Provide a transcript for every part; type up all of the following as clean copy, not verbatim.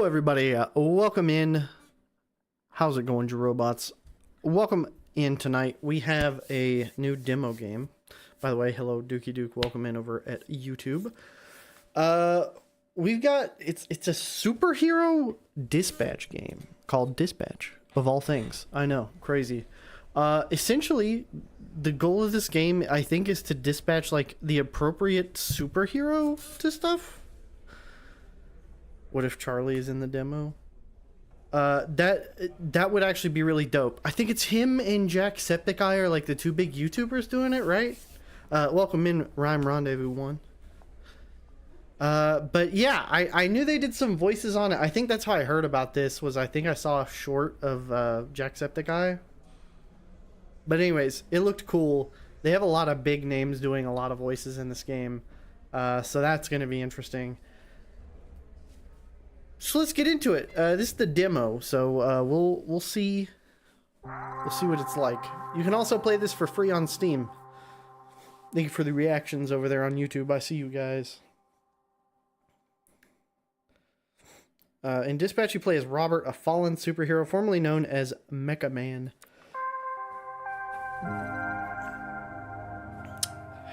Hello, everybody. Welcome in. How's it going, you robots? Welcome in tonight. We have a new demo game. By the way, hello, Dookie Duke. Welcome in over at YouTube. We've got it's a superhero dispatch game called Dispatch, of all things. I know, crazy. Essentially, the goal of this game, I think, is to dispatch like the appropriate superhero to stuff. What if Charlie is in the demo? That would actually be really dope. I think it's him and Jacksepticeye are like the two big YouTubers doing it, right? Welcome in, Rhyme Rendezvous 1. But yeah, I knew they did some voices on it. I think that's how I heard about this, was I think I saw a short of Jacksepticeye. But anyways, it looked cool. They have a lot of big names doing a lot of voices in this game. So that's going to be interesting. So let's get into it. This is the demo, so we'll see what it's like. You can also play this for free on Steam. Thank you for the reactions over there on YouTube. I see you guys. In Dispatch, you play as Robert, a fallen superhero formerly known as Mecha Man.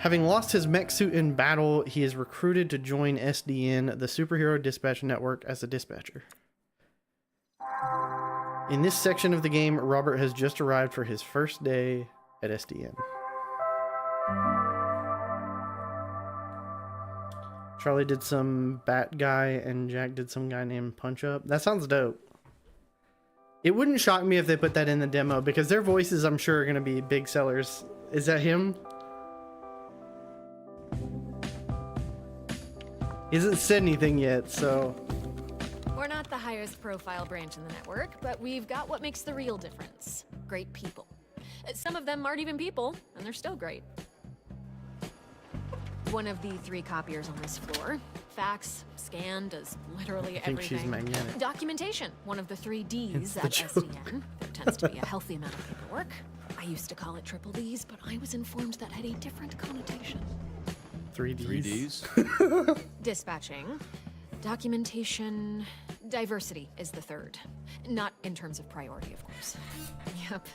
Having lost his mech suit in battle, he is recruited to join SDN, the Superhero Dispatch Network, as a dispatcher. In this section of the game, Robert has just arrived for his first day at SDN. Charlie did some Bat Guy, and Jack did some guy named Punch Up. That sounds dope. It wouldn't shock me if they put that in the demo, because their voices, I'm sure, are going to be big sellers. Is that him? He hasn't said anything yet, so... We're not the highest profile branch in the network, but we've got what makes the real difference. Great people. Some of them aren't even people, and they're still great. One of the 3 copiers on this floor. Fax, scan, does literally everything. She's magnetic. Documentation, one of the 3 Ds at SDN. There tends to be a healthy amount of paperwork. I used to call it triple Ds, but I was informed that had a different connotation. 3Ds? Dispatching, documentation, diversity is the 3rd. Not in terms of priority, of course. Yep,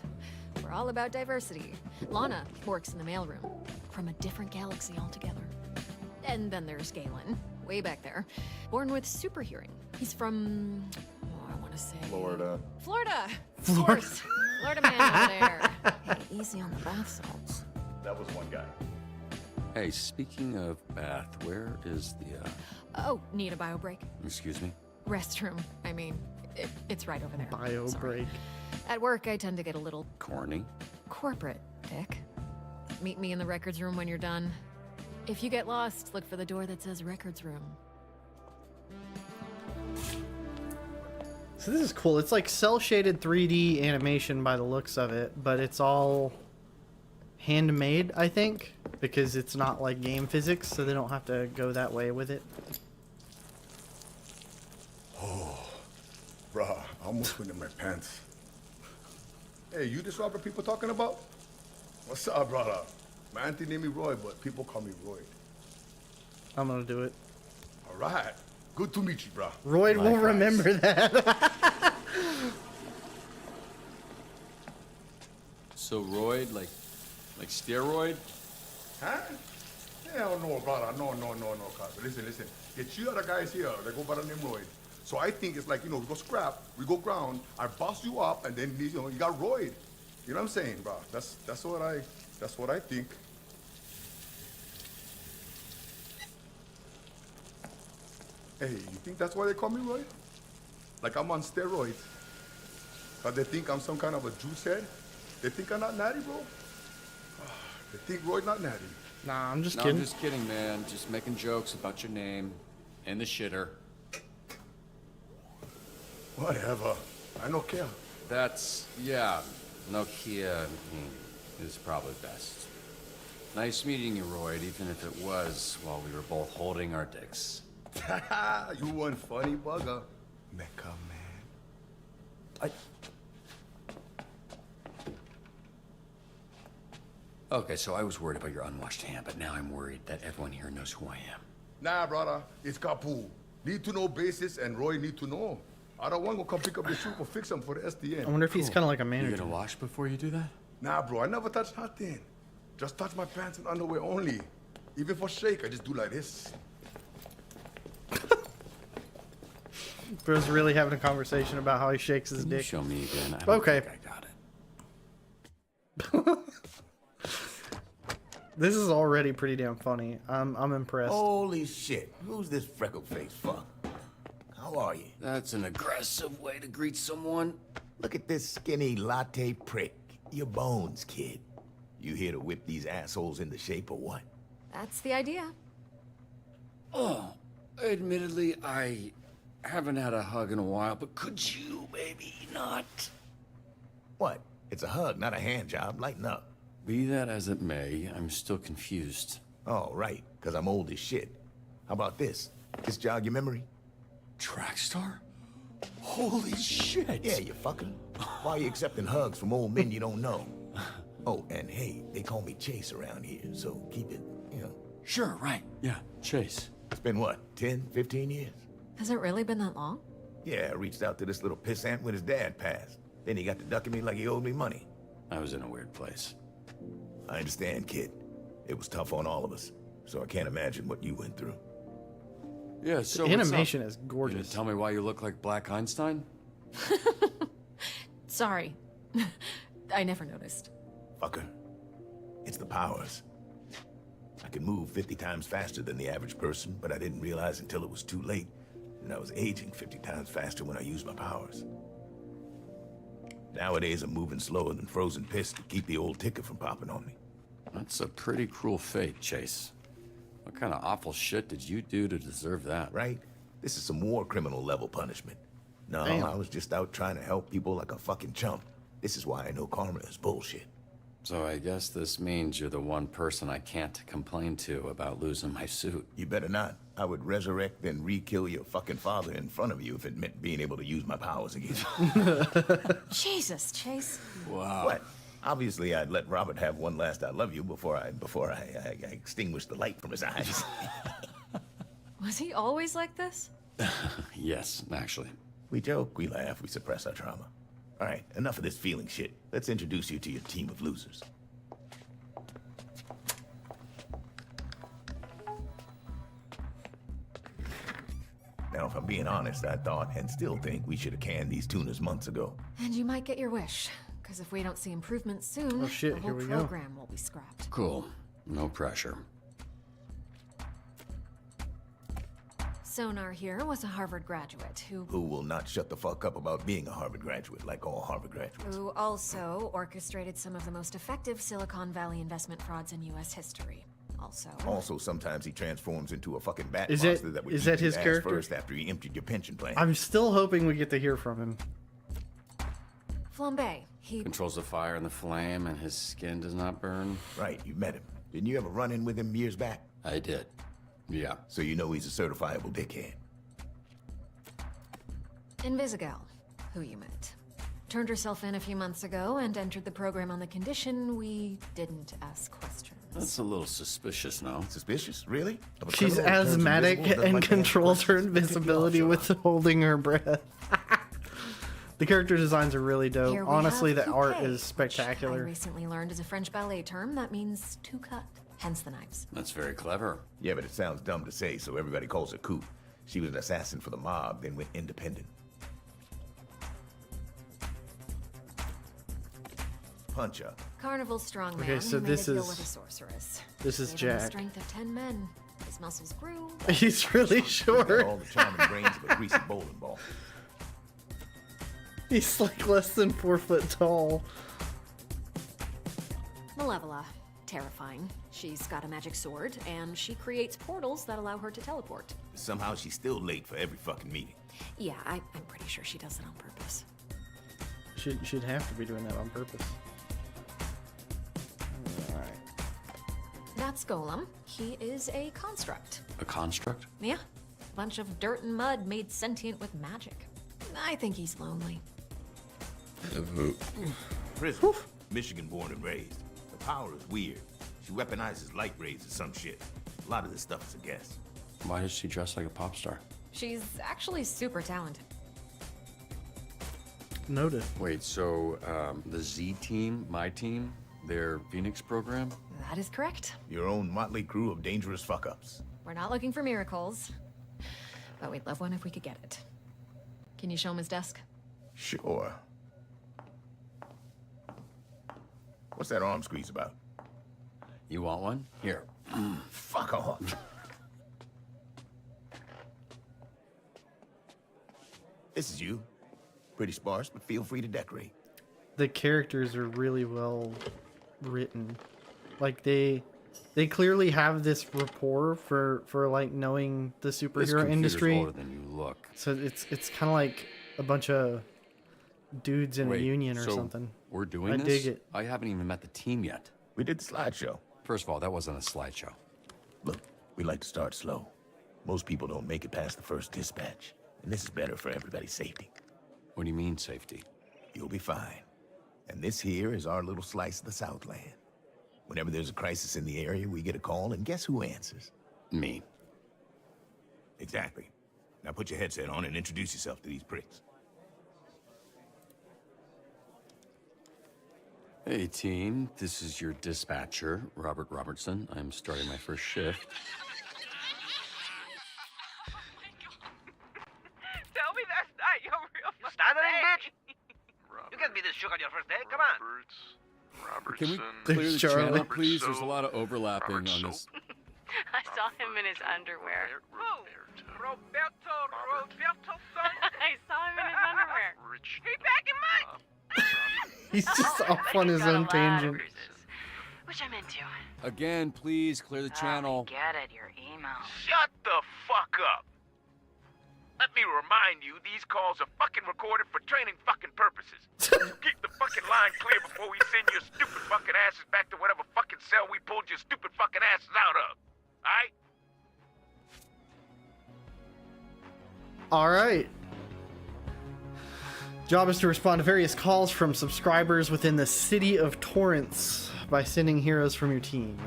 we're all about diversity. Lana works in the mailroom, from a different galaxy altogether. And then there's Galen, way back there, born with super hearing. He's from, I want to say... Florida. Of course. Florida man over there. Hey, easy on the bath salts. That was one guy. Hey, speaking of bath, where is the, Oh, need a bio break? Excuse me? Restroom. I mean, it's right over there. Bio break. At work, I tend to get a little... Corny? corporate, Dick. Meet me in the records room when you're done. If you get lost, look for the door that says records room. So this is cool. It's like cel-shaded 3D animation by the looks of it, but it's all handmade, I think, because it's not like game physics, so they don't have to go that way with it. Oh, bruh, I almost went in my pants. Hey, you this Robert people talking about? What's up, brother? My auntie named me Roy, but people call me Roy. I'm gonna do it. All right. Good to meet you, bruh. Roy will remember that. So Royd, like steroid? Huh? Hell no, brother. No, cuz. Listen. The 2 other guys here, they go by the name Roy. So I think it's like, we go scrap, we go ground, I boss you up, and then, you got Roy. You know what I'm saying, bro? That's what I think. Hey, you think that's why they call me Roy? Like I'm on steroids. But they think I'm some kind of a juice head? They think I'm not natty, bro? They think Roy's not natty. Nah, I'm just kidding. I'm just kidding, man. Just making jokes about your name and the shitter. Whatever. I don't care. Yeah, Nokia is probably best. Nice meeting you, Royd, even if it was while we were both holding our dicks. You one funny bugger. Mecha man. Okay, so I was worried about your unwashed hand, but now I'm worried that everyone here knows who I am. Nah, brother. It's Kapu. Need to know basis and Roy need to know. Other one will come pick up the shoe for fix them for the I SDN. wonder if he's kind of like a You manager. gonna wash before you do that? Nah, bro, I never touch nothing. Just touch my pants and underwear only. Even for shake, I just do like this. Bro's really having a conversation about how he shakes his Can you dick. show me again? I don't Okay. think I got it. This is already pretty damn funny. I'm impressed. Holy shit. Who's this freckle-faced fuck? How are you? That's an aggressive way to greet someone. Look at this skinny latte prick. Your bones, kid. You here to whip these assholes into shape or what? That's the idea. Oh, admittedly, I haven't had a hug in a while, but could you maybe not? What? It's a hug, not a hand job. Lighten up. Be that as it may, I'm still confused. Oh, right, because I'm old as shit. How about this? This jog your memory? Trackstar? Holy shit! Yeah, you fucker. Why are you accepting hugs from old men you don't know? Oh, and hey, they call me Chase around here, so keep it, you know. Sure, right. Yeah, Chase. It's been what, 10, 15 years? Has it really been that long? Yeah, I reached out to this little pissant when his dad passed. Then he got to ducking me like he owed me money. I was in a weird place. I understand, kid. It was tough on all of us, so I can't imagine what you went through. Yeah, so Animation what's is up? You gorgeous. gonna tell me why you look like Black Einstein? Sorry. I never noticed. Fucker. It's the powers. I can move 50 times faster than the average person, but I didn't realize until it was too late. And I was aging 50 times faster when I used my powers. Nowadays, I'm moving slower than frozen piss to keep the old ticker from popping on me. That's a pretty cruel fate, Chase. What kind of awful shit did you do to deserve that? Right? This is some war criminal level punishment. No, Damn. I was just out trying to help people like a fucking chump. This is why I know karma is bullshit. So I guess this means you're the one person I can't complain to about losing my suit. You better not. I would resurrect and re-kill your fucking father in front of you if it meant being able to use my powers again. Jesus, Chase. Wow. What? Obviously, I'd let Robert have one last I love you before I extinguished the light from his eyes. Was he always like this? Yes, actually. We joke, we laugh, we suppress our trauma. All right, enough of this feeling shit. Let's introduce you to your team of losers. Now, if I'm being honest, I thought and still think we should have canned these tunas months ago. And you might get your wish. Because if we don't see improvement soon, Oh, shit, the here whole we go. program will be scrapped. Cool. No pressure. Sonar here was a Harvard graduate who Who will not shut the fuck up about being a Harvard graduate like all Harvard graduates. who also orchestrated some of the most effective Silicon Valley investment frauds in U.S. history. Also, sometimes he transforms into a fucking bat Is monster it- that would is eat that his ass character? first after he emptied your pension plan. I'm still hoping we get to hear from him. Flambe, he Controls the fire and the flame, and his skin does not burn. Right, you met him. Didn't you ever run in with him years back? I did. Yeah. So you know he's a certifiable dickhead. Invisigal, who you met. Turned herself in a few months ago and entered the program on the condition we didn't ask questions. That's a little suspicious, no? Suspicious? Really? Of a She's criminal who turns asthmatic invisible, doesn't and like to answer controls her questions? That could be invisibility offshore. with holding her breath. The character designs are really dope. Here we Honestly, have the art coupe, is which I spectacular. recently learned is a French ballet term that means to cut, hence the knives. That's very clever. Yeah, but it sounds dumb to say, so everybody calls her Coop. She was an assassin for the mob, then went independent. Punch up. Carnival strongman Okay, so who made this a deal is- with a sorceress. this is Gave him the Jack. strength of 10 men. His muscles grew. He's really He's got short. all the charm and brains of a greasy bowling ball. He's like less than 4 foot tall. Malevola, terrifying. She's got a magic sword, and she creates portals that allow her to teleport. Somehow she's still late for every fucking meeting. Yeah, I'm pretty sure she does it on purpose. She'd have to be doing that on purpose. Alright. That's Golem. He is a construct. A construct? Yeah, bunch of dirt and mud made sentient with magic. I think he's lonely. Prison. Michigan born and raised. The power is weird. She weaponizes light rays or some shit. A lot of this stuff is a guess. Why does she dress like a pop star? She's actually super talented. Noted. Wait, so the Z team, my team, their Phoenix program? That is correct. Your own motley crew of dangerous fuck-ups. We're not looking for miracles, but we'd love one if we could get it. Can you show him his desk? Sure. What's that arm squeeze about? You want one? Here. Fuck off. This is you. Pretty sparse, but feel free to decorate. The characters are really well written. Like they clearly have this rapport for like knowing the This superhero computer's industry. older than you look. So it's kind of like a bunch of dudes in Wait, a union or so something. We're doing I this? dig it. I haven't even met the team yet. We did the slideshow. First of all, that wasn't a slideshow. Look, we like to start slow. Most people don't make it past the first dispatch. And this is better for everybody's safety. What do you mean, safety? You'll be fine. And this here is our little slice of the Southland. Whenever there's a crisis in the area, we get a call, and guess who answers? Me. Exactly. Now put your headset on and introduce yourself to these pricks. Hey, team. This is your dispatcher, Robert Robertson. I'm starting my first shift. Tell me that's not your real fucking Stuttering, name. bitch! You can't be this shook on your first day. Come on. Can we Robertson. clear the Charlie. channel, please? There's a lot of overlapping Robert on Soap. this. I saw him in his underwear. Who? Roberto son? I saw him in his underwear. Rich. He back in mine. He's just off But on he's his got a own lot of tangent. bruises, which I'm into. Again, please clear the channel. Oh, get it, your email. Shut the fuck up. Let me remind you, these calls are fucking recorded for training fucking purposes. Keep the fucking line clear before we send your stupid fucking asses back to whatever fucking cell we pulled your stupid fucking asses out of. Alright? All right. Job is to respond to various calls from subscribers within the city of Torrance by sending heroes from your team.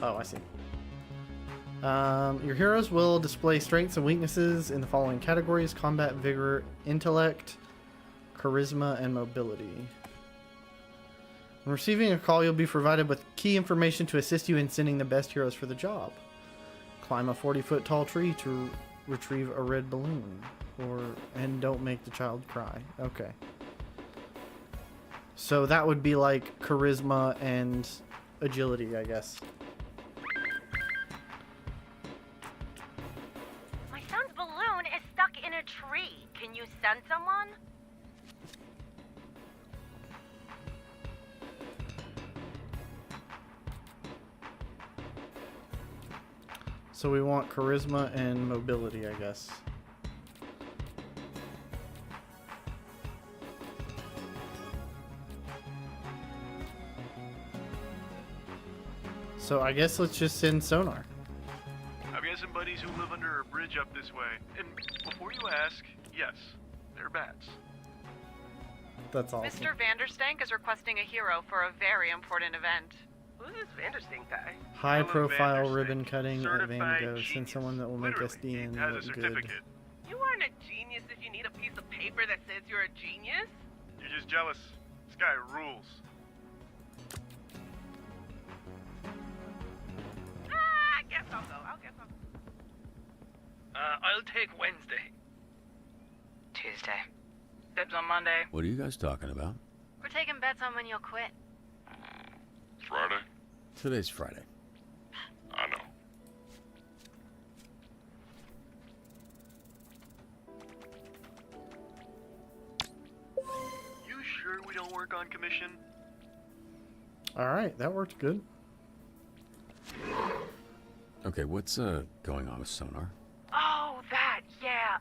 Oh, I see. Your heroes will display strengths and weaknesses in the following categories: combat, vigor, intellect, charisma, and mobility. When receiving a call, you'll be provided with key information to assist you in sending the best heroes for the job. Climb a 40-foot tall tree to retrieve a red balloon, and don't make the child cry. Okay. So that would be like charisma and agility, I guess. My son's balloon is stuck in a tree. Can you send someone? So we want charisma and mobility, I guess. So I guess let's just send sonar. I've got some buddies who live under a bridge up this way. And before you ask, yes, they're bats. That's awesome. Mr. Vanderstank is requesting a hero for a very important event. Who's this Vanderstink guy? High Alan profile Vanderstank, ribbon cutting at certified Vango. Send genius. someone that will make Literally, SDN he has a look good. certificate. You aren't a genius if you need a piece of paper that says you're a genius. You're just jealous. This guy rules. I guess I'll go. I'll take Wednesday. Tuesday. Dibs on Monday. What are you guys talking about? We're taking bets on when you'll quit. Friday? Today's Friday. I know. You sure we don't work on commission? Alright, that worked good. Okay, what's going on with sonar? Oh, that, yeah.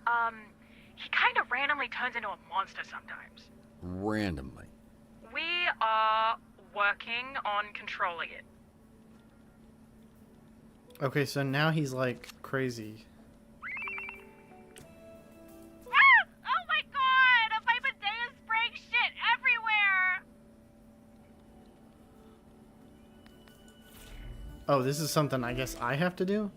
He kind of randomly turns into a monster sometimes. Randomly. We are working on controlling it. Okay, so now he's like crazy. Ah! Oh my god! My bidet is spraying shit everywhere! Oh, this is something I guess I have to do?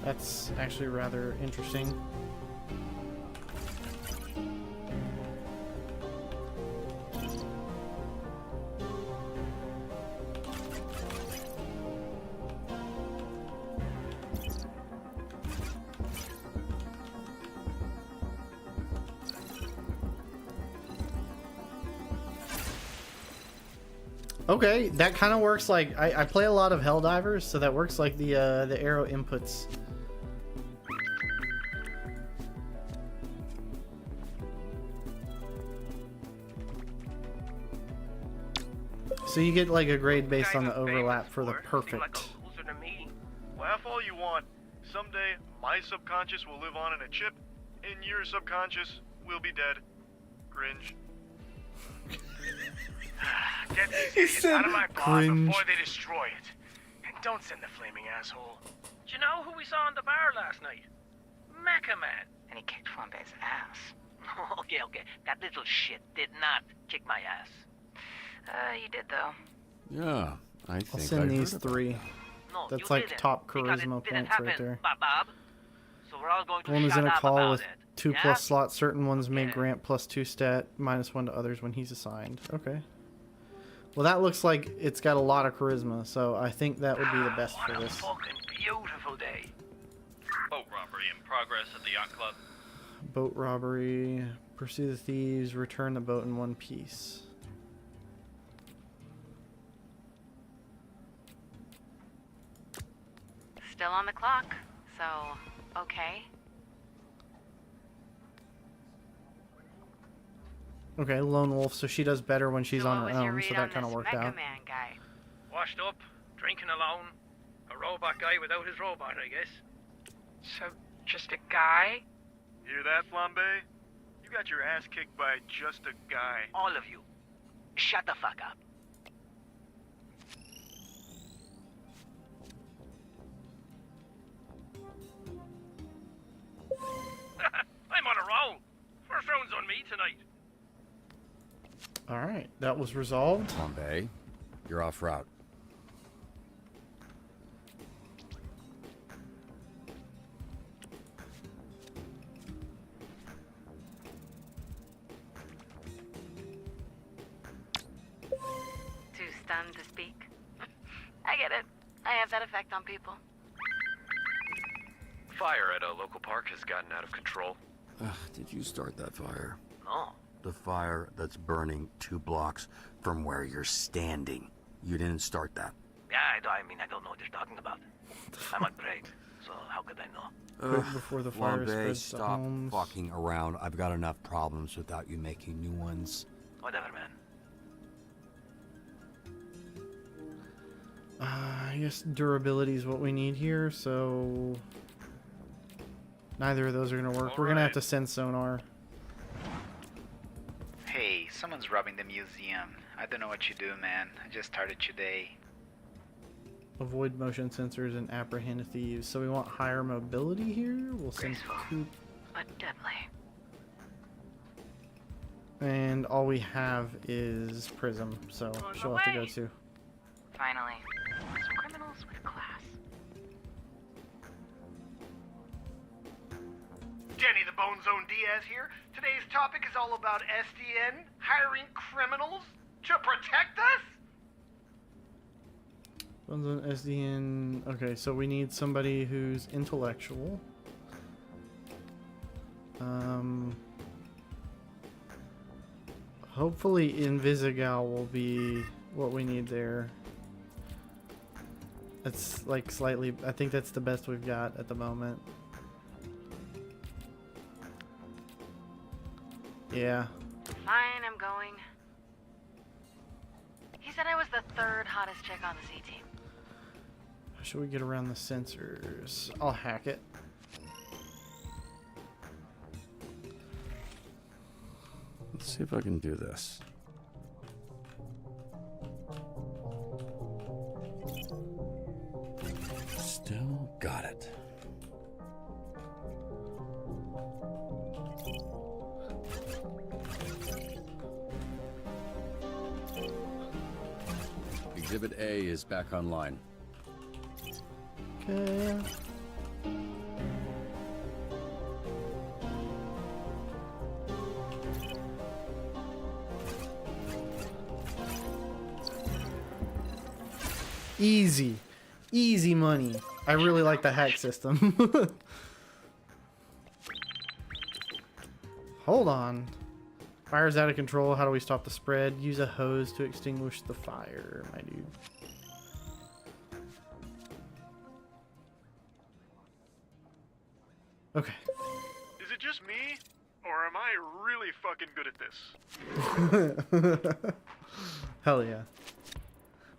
That's actually rather interesting. Okay, that kind of works like I play a lot of Helldivers, so that works like the arrow inputs. So you get like a grade based on the overlap for the perfect. Laugh all you want. Someday, my subconscious will live on in a chip, and your subconscious will be dead. Cringe. Get these idiots out of my bar before they destroy it. And don't send the flaming asshole. Do you know who we saw in the bar last night? Mecha Man. And he kicked Flambe's ass. Okay. That little shit did not kick my ass. You did though. Yeah, I think I'll send these heard about 3. No, That's you like didn't, top because it charisma didn't points happen, right there. Bob. So we're all going to One is shut in a up call about with it. 2 yeah? plus slots. Certain ones may Okay. grant +2 stat, -1 to others when he's assigned. Okay. Well, that looks like it's got a lot of charisma, so I think that would be the best for What a this. fucking beautiful day. Boat robbery in progress at the yacht club. Boat robbery. Pursue the thieves. Return the boat in one piece. Still on the clock, so okay. Okay, lone wolf, so she does better when she's So on what her was your own, read so on that kind of this worked Mecha out. Man guy? Washed up, drinking alone. A robot guy without his robot, I guess. So, just a guy? Hear that, Flambe? You got your ass kicked by just a guy. All of you. Shut the fuck up. I'm on a roll. First round's on me tonight. Alright, that was resolved. Bombay, you're off route. Too stunned to speak? I get it. I have that effect on people. Fire at a local park has gotten out of control. Did you start that fire? No. The fire that's burning 2 blocks from where you're standing. You didn't start that. Yeah, I don't know what you're talking about. I'm on break, so how could I know? Quick before the fire Flambe, spreads to stop homes. fucking around. I've got enough problems without you making new ones. Whatever, man. I guess durability is what we need here, so neither of those are gonna work. We're gonna have to send sonar. Hey, someone's robbing the museum. I don't know what you do, man. I just started today. Avoid motion sensors and apprehend thieves. So we want higher mobility here. We'll send Coop. But deadly. And all we have is Prism, so she'll have to go too. Finally. Some criminals with class. Jenny the Bone Zone Diaz here. Today's topic is all about SDN hiring criminals to protect us. One's on SDN. Okay, so we need somebody who's intellectual. Hopefully Invisigal will be what we need there. It's like slightly, I think that's the best we've got at the moment. Yeah. Fine, I'm going. He said I was the 3rd hottest chick on the C team. How should we get around the sensors? I'll hack it. Let's see if I can do this. Still got it. Exhibit A is back online. Okay. Easy. Easy money. I really like the hack system. Hold on. Fire's out of control. How do we stop the spread? Use a hose to extinguish the fire, my dude. Okay. Is it just me, or am I really fucking good at this? Hell yeah.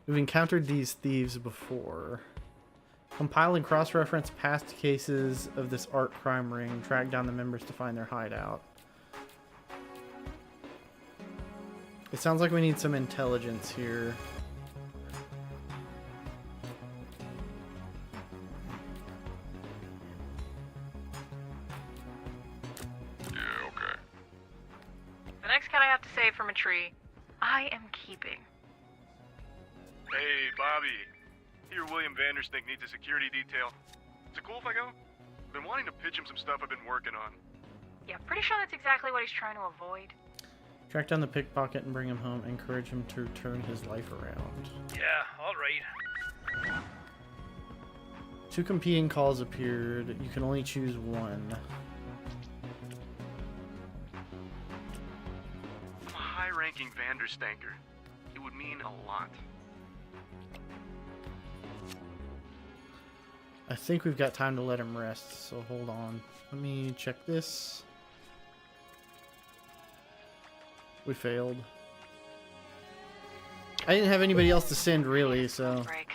We've encountered these thieves before. Compile and cross-reference past cases of this art crime ring. Track down the members to find their hideout. It sounds like we need some intelligence here. Yeah, okay. The next cat I have to save from a tree, I am keeping. Hey, Bobby. Here, William Vanderstink needs a security detail. Is it cool if I go? Been wanting to pitch him some stuff I've been working on. Yeah, pretty sure that's exactly what he's trying to avoid. Track down the pickpocket and bring him home. Encourage him to turn his life around. Yeah, alright. 2 competing calls appeared. You can only choose one. I'm a high-ranking Vanderstanker. It would mean a lot. I think we've got time to let him rest, so hold on. Let me check this. We failed. I didn't have anybody else to send, really, so... Break.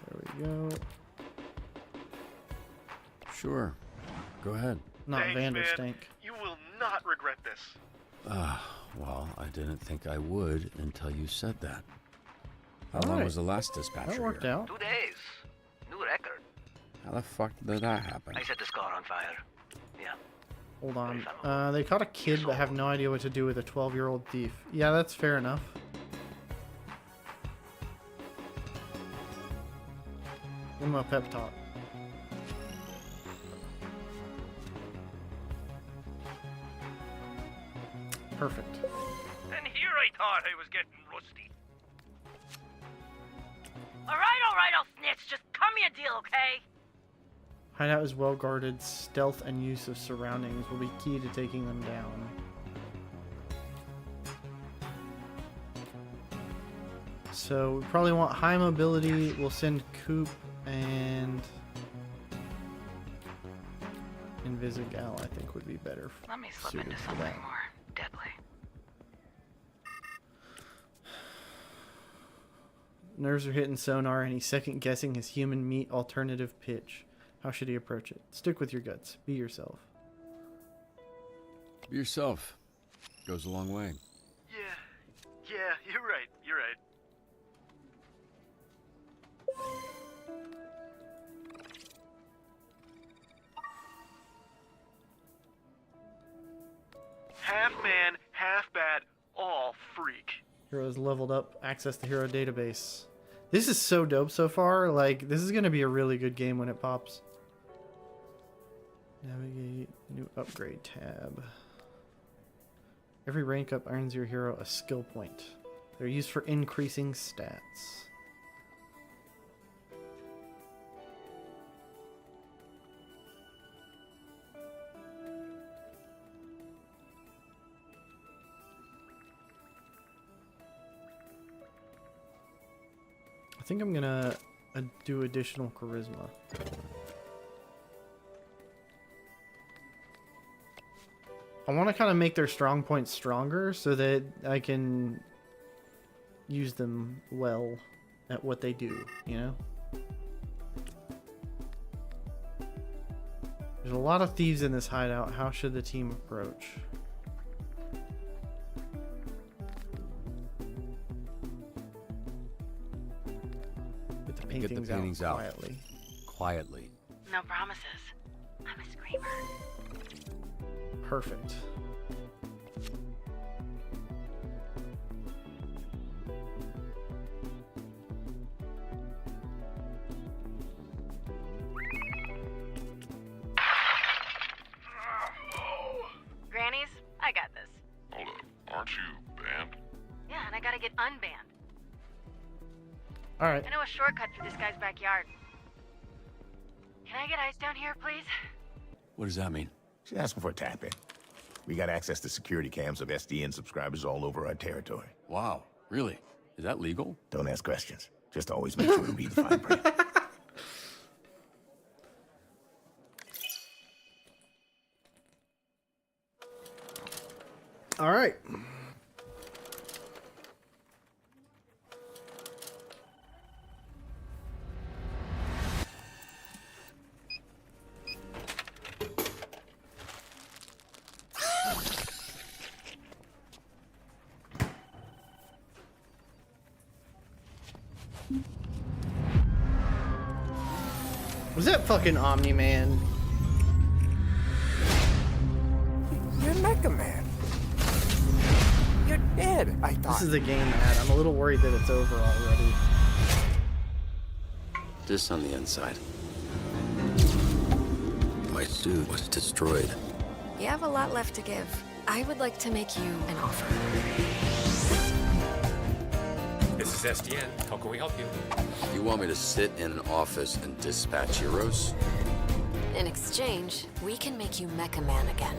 There we go. Sure. Go ahead. Not Thanks, Vanderstank. man. You will not regret this. Well, I didn't think I would until you said that. How long Alright. was the last dispatcher That worked here? out. 2 days. New record. How the fuck did that happen? I set the scar on fire. Yeah. Hold on. They caught a kid but have no idea what to do with a 12-year-old thief. Yeah, that's fair enough. Give him a pep talk. Perfect. And here I thought I was getting rusty. Alright, I'll snitch. Just cut me a deal, okay? Hideout is well guarded. Stealth and use of surroundings will be key to taking them down. So we probably want high mobility. We'll send Coop and Invisigal. I think would be better. Let me slip suited into for something that. more deadly. Nerves are hitting Sonar, and he's second guessing his human meat alternative pitch. How should he approach it? Stick with your guts. Be yourself. Be yourself. Goes a long way. Yeah, you're right, you're right. Half man, half bat, all freak. Heroes leveled up. Access the hero database. This is so dope so far. Like, this is going to be a really good game when it pops. Navigate. New upgrade tab. Every rank up earns your hero a skill point. They're used for increasing stats. I think I'm gonna do additional charisma. I want to kind of make their strong points stronger so that I can use them well at what they do, you know? There's a lot of thieves in this hideout. How should the team approach? Get the Get the paintings, paintings out. quietly. Quietly. No promises. I'm a screamer. Perfect. Grannies, I got this. Hold up. Aren't you banned? Yeah, gonna get unbanned. Alright. I know a shortcut through this guy's backyard. Can I get ice down here, please? What does that mean? She's asking for a tap-in. We got access to security cams of SDN subscribers all over our territory. Wow, really? Is that legal? Don't ask questions. Just always make sure to read the fine print. Alright. Was that fucking Omni-Man? You're Mecha Man. You're dead, I thought. This is a game ad. I'm a little worried that it's over already. This on the inside. My suit was destroyed. You have a lot left to give. I would like to make you an offer. This is SDN. How can we help you? You want me to sit in an office and dispatch heroes? In exchange, we can make you Mecha Man again.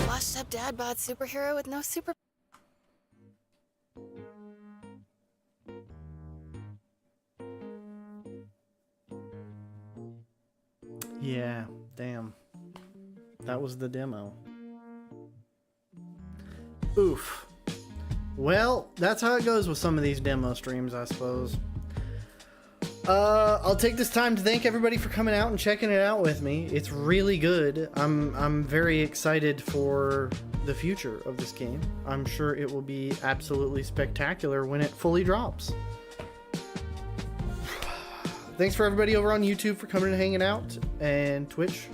Washed up dad bod superhero with no super... Yeah, damn. That was the demo. Oof. Well, that's how it goes with some of these demo streams, I suppose. I'll take this time to thank everybody for coming out and checking it out with me. It's really good. I'm very excited for the future of this game. I'm sure it will be absolutely spectacular when it fully drops. Thanks for everybody over on YouTube for coming and hanging out, and Twitch.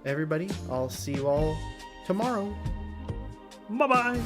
Everybody, I'll see you all tomorrow. Bye-bye.